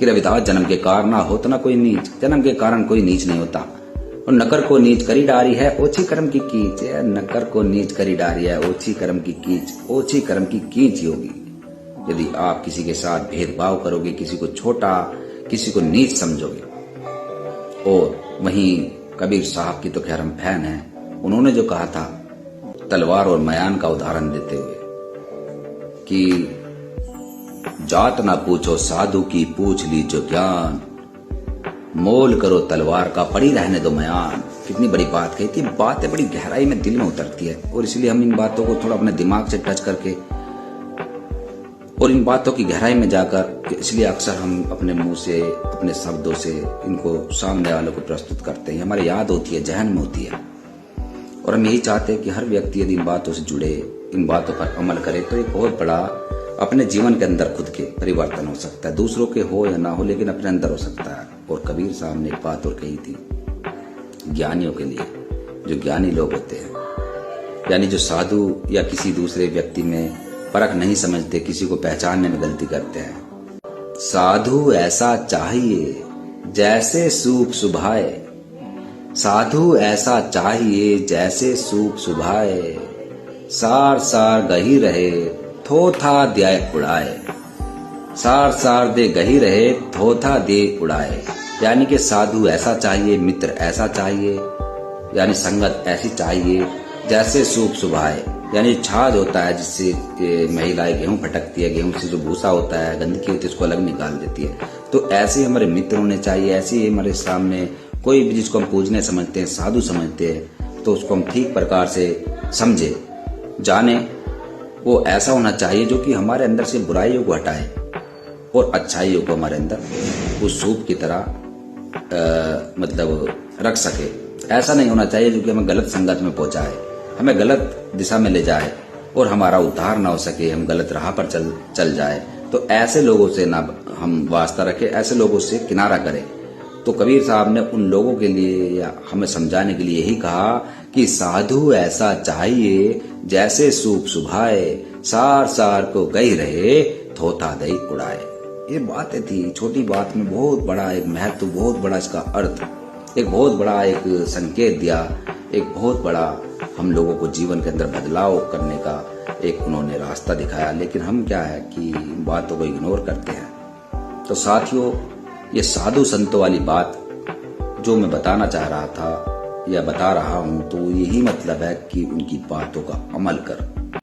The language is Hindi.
कि रविदास जन्म के कारण होत न कोई नीच, जन्म के कारण कोई नीच नहीं होता। और नकर को नीच करी डारी है ओछी कर्म की कीच, नकर को नीच करी डारी है ओछी कर्म की कीच, ओछी कर्म की कीच होगी। यदि आप किसी के साथ भेदभाव करोगे, किसी को छोटा, किसी को नीच समझोगे। और वहीं कबीर साहब की तो खैर हम फैन हैं। उन्होंने जो कहा था तलवार और मयान का उदाहरण देते हुए कि जात ना पूछो साधु की, पूछ लीजो ज्ञान, मोल करो तलवार का, पड़ी रहने दो मयान। कितनी बड़ी बात कही थी। बातें बड़ी गहराई में दिल में उतरती है और इसलिए हम इन बातों को थोड़ा अपने दिमाग से टच करके और इन बातों की गहराई में जाकर, इसलिए अक्सर हम अपने मुंह से, अपने शब्दों से इनको सामने वालों को प्रस्तुत करते हैं। हमारी याद होती है, जहन में होती है और हम यही चाहते हैं कि हर व्यक्ति यदि इन बातों से जुड़े, इन बातों पर अमल करे तो एक बहुत बड़ा अपने जीवन के अंदर खुद के परिवर्तन हो सकता है। दूसरों के हो या ना हो, लेकिन अपने अंदर हो सकता है। और कबीर साहब ने एक बात और कही थी ज्ञानियों के लिए, जो ज्ञानी लोग होते हैं, यानी जो साधु या किसी दूसरे व्यक्ति में फर्क नहीं समझते, किसी को पहचानने में गलती करते हैं। साधु ऐसा चाहिए जैसे सूप सुभाए, साधु ऐसा चाहिए जैसे सूप सुभाए, सार सार गही रहे थोथा द्याय उड़ाए, सार सार दे गही रहे थोथा दे उड़ाए। यानी कि साधु ऐसा चाहिए, मित्र ऐसा चाहिए, यानी संगत ऐसी चाहिए जैसे सूप सुभाए, यानी छाछ होता है जिससे महिलाएं गेहूं फटकती है, गेहूं से जो भूसा होता है, गंदगी होती है, उसको अलग निकाल देती है। तो ऐसे हमारे मित्र होने चाहिए। ऐसे ही हमारे सामने कोई भी जिसको हम पूजने समझते हैं, साधु समझते हैं, तो उसको हम ठीक प्रकार से समझे, जाने। वो ऐसा होना चाहिए जो कि हमारे अंदर से बुराइयों को हटाए और अच्छाइयों को हमारे अंदर उस सूप की तरह मतलब रख सके। ऐसा नहीं होना चाहिए जो कि हमें गलत संगत में पहुंचाए, हमें गलत दिशा में ले जाए और हमारा उद्धार ना हो सके, हम गलत राह पर चल जाए। तो ऐसे लोगों से ना हम वास्ता रखें, ऐसे लोगों से किनारा करें। तो कबीर साहब ने उन लोगों के लिए या हमें समझाने के लिए यही कहा कि साधु ऐसा चाहिए जैसे सूप सुभाए, सार सार को गई रहे थोथा दही उड़ाए। ये बातें थी, छोटी बात में बहुत बड़ा एक महत्व, बहुत बड़ा इसका अर्थ, एक बहुत बड़ा एक संकेत दिया, एक बहुत बड़ा हम लोगों को जीवन के अंदर बदलाव करने का एक उन्होंने रास्ता दिखाया। लेकिन हम क्या है कि इन बातों को इग्नोर करते हैं। तो साथियों, ये साधु संतों वाली बात जो मैं बताना चाह रहा था या बता रहा हूं, तो यही मतलब है कि उनकी बातों का अमल कर